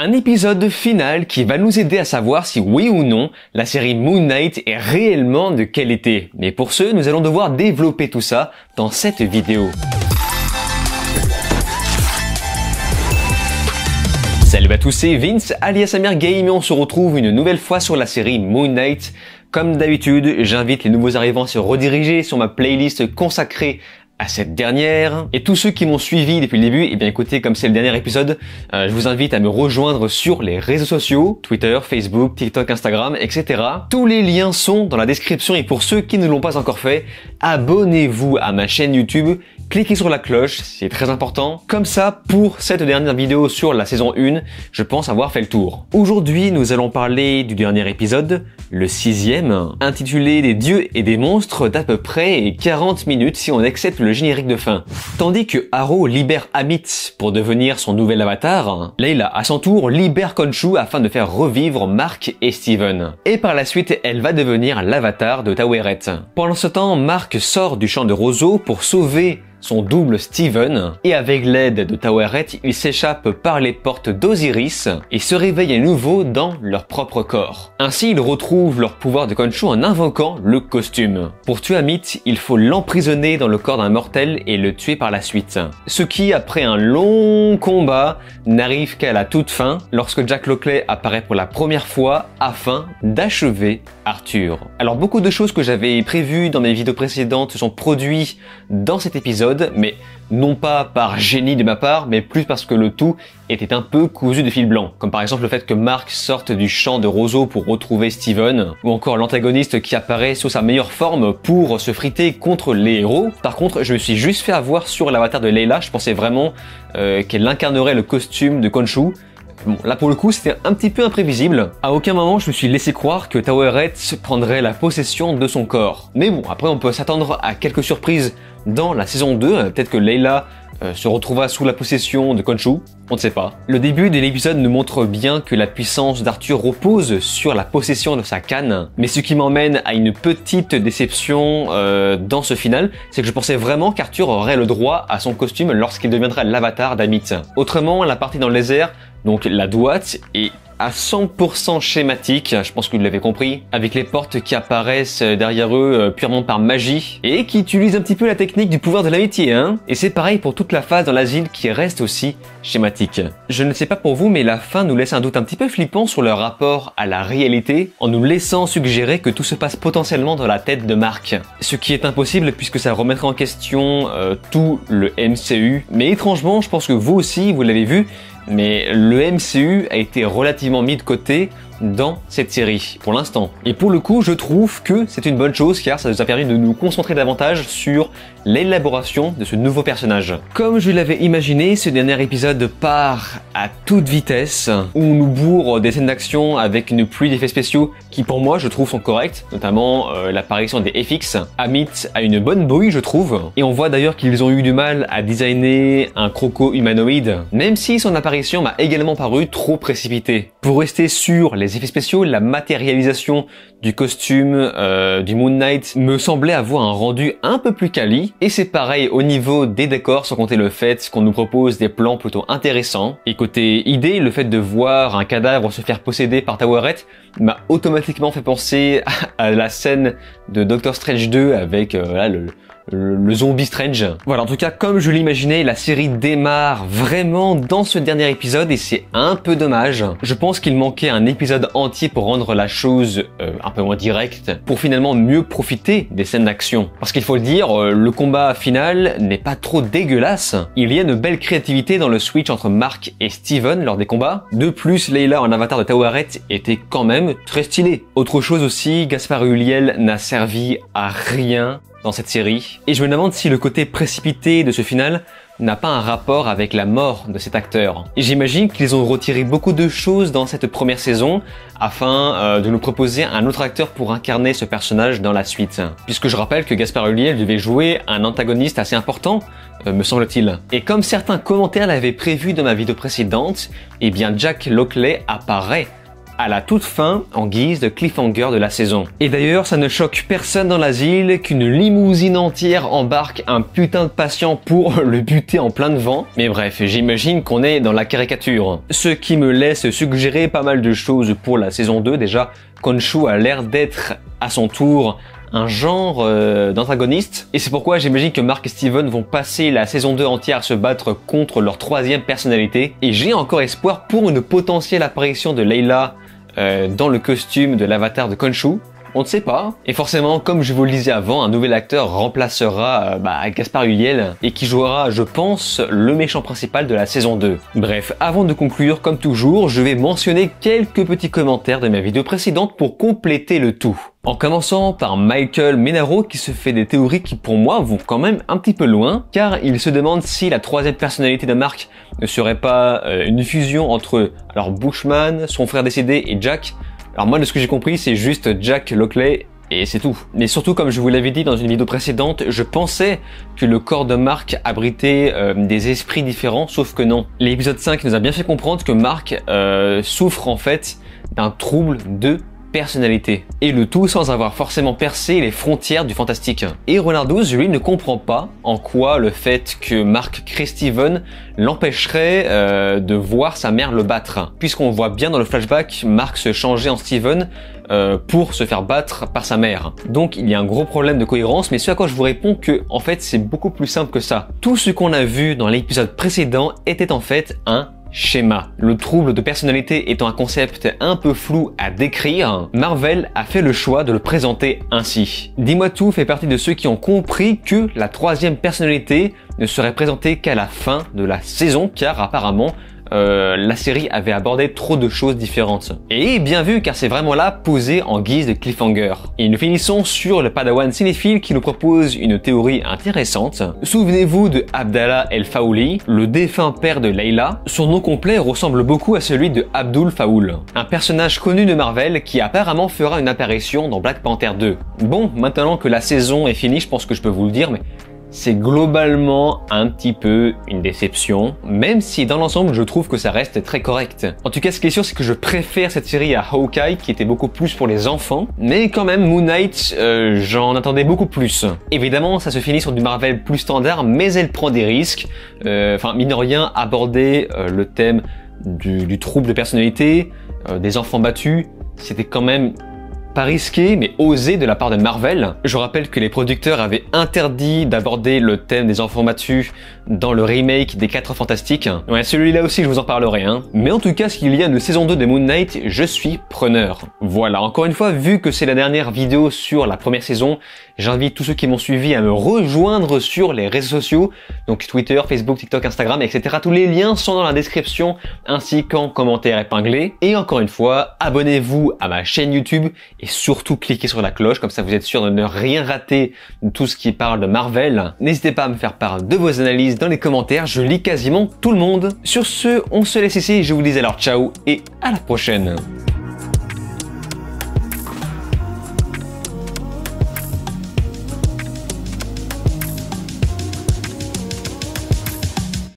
Un épisode final qui va nous aider à savoir si oui ou non la série Moon Knight est réellement de qualité. Mais pour ce, nous allons devoir développer tout ça dans cette vidéo. Salut à tous, c'est Vince alias AmerGame et on se retrouve une nouvelle fois sur la série Moon Knight. Comme d'habitude, j'invite les nouveaux arrivants à se rediriger sur ma playlist consacrée à cette dernière. Et tous ceux qui m'ont suivi depuis le début, eh bien écoutez, comme c'est le dernier épisode, je vous invite à me rejoindre sur les réseaux sociaux, Twitter, Facebook, TikTok, Instagram, etc. Tous les liens sont dans la description et pour ceux qui ne l'ont pas encore fait, abonnez-vous à ma chaîne YouTube, cliquez sur la cloche, c'est très important. Comme ça, pour cette dernière vidéo sur la saison 1, je pense avoir fait le tour. Aujourd'hui, nous allons parler du dernier épisode, le 6e, intitulé Des dieux et des monstres d'à peu près 40 minutes si on accepte le générique de fin. Tandis que Arrow libère Amit pour devenir son nouvel avatar, Layla à son tour libère Khonshu afin de faire revivre Mark et Steven. Et par la suite, elle va devenir l'avatar de Taweret. Pendant ce temps, Mark sort du champ de roseaux pour sauver son double Steven, et avec l'aide de Taweret, ils s'échappent par les portes d'Osiris et se réveillent à nouveau dans leur propre corps. Ainsi, ils retrouvent leur pouvoir de Khonshu en invoquant le costume. Pour tuer Amit, il faut l'emprisonner dans le corps d'un mortel et le tuer par la suite. Ce qui, après un long combat, n'arrive qu'à la toute fin, lorsque Jack Lockley apparaît pour la première fois afin d'achever Arthur. Alors beaucoup de choses que j'avais prévues dans mes vidéos précédentes sont produites dans cet épisode, mais non pas par génie de ma part, mais plus parce que le tout était un peu cousu de fil blanc. Comme par exemple le fait que Mark sorte du champ de roseaux pour retrouver Steven, ou encore l'antagoniste qui apparaît sous sa meilleure forme pour se friter contre les héros. Par contre, je me suis juste fait avoir sur l'avatar de Layla, je pensais vraiment qu'elle incarnerait le costume de Khonshu. Bon, là pour le coup c'était un petit peu imprévisible. À aucun moment je me suis laissé croire que Taweret prendrait la possession de son corps. Mais bon, après on peut s'attendre à quelques surprises dans la saison 2. Peut-être que Layla se retrouvera sous la possession de Khonshu, on ne sait pas. Le début de l'épisode nous montre bien que la puissance d'Arthur repose sur la possession de sa canne, mais ce qui m'emmène à une petite déception dans ce final, c'est que je pensais vraiment qu'Arthur aurait le droit à son costume lorsqu'il deviendra l'avatar d'Amit. Autrement, la partie dans le désert, donc la droite, est à 100% schématique, je pense que vous l'avez compris, avec les portes qui apparaissent derrière eux purement par magie, et qui utilisent un petit peu la technique du pouvoir de l'amitié, hein. Et c'est pareil pour toute la phase dans l'asile qui reste aussi schématique. Je ne sais pas pour vous, mais la fin nous laisse un doute un petit peu flippant sur leur rapport à la réalité, en nous laissant suggérer que tout se passe potentiellement dans la tête de Mark. Ce qui est impossible puisque ça remettrait en question tout le MCU, mais étrangement, je pense que vous aussi, vous l'avez vu, mais le MCU a été relativement mis de côté dans cette série, pour l'instant. Et pour le coup, je trouve que c'est une bonne chose car ça nous a permis de nous concentrer davantage sur l'élaboration de ce nouveau personnage. Comme je l'avais imaginé, ce dernier épisode part à toute vitesse, où on nous bourre des scènes d'action avec une pluie d'effets spéciaux qui pour moi je trouve sont corrects, notamment l'apparition des FX. Amit a une bonne bouille je trouve, et on voit d'ailleurs qu'ils ont eu du mal à designer un croco humanoïde, même si son apparition m'a également paru trop précipitée. Pour rester sur les effets spéciaux, la matérialisation du costume du Moon Knight me semblait avoir un rendu un peu plus quali, et c'est pareil au niveau des décors, sans compter le fait qu'on nous propose des plans plutôt intéressants. Et côté idée, le fait de voir un cadavre se faire posséder par Taweret m'a automatiquement fait penser à la scène de Doctor Strange 2 avec le zombie Strange. Voilà, en tout cas, comme je l'imaginais, la série démarre vraiment dans ce dernier épisode et c'est un peu dommage. Je pense qu'il manquait un épisode entier pour rendre la chose un peu moins directe, pour finalement mieux profiter des scènes d'action. Parce qu'il faut le dire, le combat final n'est pas trop dégueulasse. Il y a une belle créativité dans le switch entre Mark et Steven lors des combats. De plus, Layla en avatar de Taweret était quand même très stylée. Autre chose aussi, Gaspard Ulliel n'a servi à rien dans cette série, et je me demande si le côté précipité de ce final n'a pas un rapport avec la mort de cet acteur. Et j'imagine qu'ils ont retiré beaucoup de choses dans cette première saison afin de nous proposer un autre acteur pour incarner ce personnage dans la suite. Puisque je rappelle que Gaspard Ulliel devait jouer un antagoniste assez important, me semble-t-il. Et comme certains commentaires l'avaient prévu dans ma vidéo précédente, eh bien Jack Lockley apparaît à la toute fin en guise de cliffhanger de la saison. Et d'ailleurs, ça ne choque personne dans l'asile qu'une limousine entière embarque un putain de patient pour le buter en plein vent. Mais bref, j'imagine qu'on est dans la caricature. Ce qui me laisse suggérer pas mal de choses pour la saison 2. Déjà, Khonshu a l'air d'être à son tour un genre d'antagoniste, et c'est pourquoi j'imagine que Mark et Steven vont passer la saison 2 entière à se battre contre leur troisième personnalité, et j'ai encore espoir pour une potentielle apparition de Layla dans le costume de l'avatar de Khonshu. On ne sait pas. Et forcément, comme je vous le disais avant, un nouvel acteur remplacera Gaspard Ulliel et qui jouera, je pense, le méchant principal de la saison 2. Bref, avant de conclure, comme toujours, je vais mentionner quelques petits commentaires de ma vidéo précédente pour compléter le tout. En commençant par Michael Menaro qui se fait des théories qui pour moi vont quand même un petit peu loin, car il se demande si la troisième personnalité de Mark ne serait pas une fusion entre Bushman, son frère décédé et Jack. Alors moi, de ce que j'ai compris, c'est juste Jack Lockley et c'est tout. Mais surtout, comme je vous l'avais dit dans une vidéo précédente, je pensais que le corps de Mark abritait des esprits différents, sauf que non. L'épisode 5 nous a bien fait comprendre que Mark souffre en fait d'un trouble de personnalité. Et le tout sans avoir forcément percé les frontières du fantastique. Et Ronald 12, lui, ne comprend pas en quoi le fait que Mark crée Steven l'empêcherait de voir sa mère le battre. Puisqu'on voit bien dans le flashback Mark se changer en Steven pour se faire battre par sa mère. Donc il y a un gros problème de cohérence, mais ce à quoi je vous réponds que en fait c'est beaucoup plus simple que ça. Tout ce qu'on a vu dans l'épisode précédent était en fait un schéma. Le trouble de personnalité étant un concept un peu flou à décrire, Marvel a fait le choix de le présenter ainsi. Dis-moi tout fait partie de ceux qui ont compris que la troisième personnalité ne serait présentée qu'à la fin de la saison, car apparemment la série avait abordé trop de choses différentes. Et bien vu, car c'est vraiment là posé en guise de cliffhanger. Et nous finissons sur le Padawan cinéphile qui nous propose une théorie intéressante. Souvenez-vous de Abdallah El Faouli, le défunt père de Layla. Son nom complet ressemble beaucoup à celui de Abdul Faoul, un personnage connu de Marvel qui apparemment fera une apparition dans Black Panther 2. Bon, maintenant que la saison est finie, je pense que je peux vous le dire, mais c'est globalement un petit peu une déception, même si dans l'ensemble je trouve que ça reste très correct. En tout cas, ce qui est sûr, c'est que je préfère cette série à Hawkeye qui était beaucoup plus pour les enfants, mais quand même Moon Knight, j'en attendais beaucoup plus. Évidemment, ça se finit sur du Marvel plus standard, mais elle prend des risques. Enfin, mine de rien, aborder le thème du trouble de personnalité, des enfants battus, c'était quand même pas risqué, mais osé de la part de Marvel. Je rappelle que les producteurs avaient interdit d'aborder le thème des enfants battus dans le remake des 4 Fantastiques. Ouais, celui-là aussi, je vous en parlerai, hein. Mais en tout cas, s'il y a une saison 2 de Moon Knight, je suis preneur. Voilà, encore une fois, vu que c'est la dernière vidéo sur la première saison, j'invite tous ceux qui m'ont suivi à me rejoindre sur les réseaux sociaux, donc Twitter, Facebook, TikTok, Instagram, etc. Tous les liens sont dans la description, ainsi qu'en commentaire épinglé. Et encore une fois, abonnez-vous à ma chaîne YouTube, et surtout cliquez sur la cloche, comme ça vous êtes sûr de ne rien rater de tout ce qui parle de Marvel. N'hésitez pas à me faire part de vos analyses dans les commentaires, je lis quasiment tout le monde. Sur ce, on se laisse ici, je vous dis alors ciao et à la prochaine.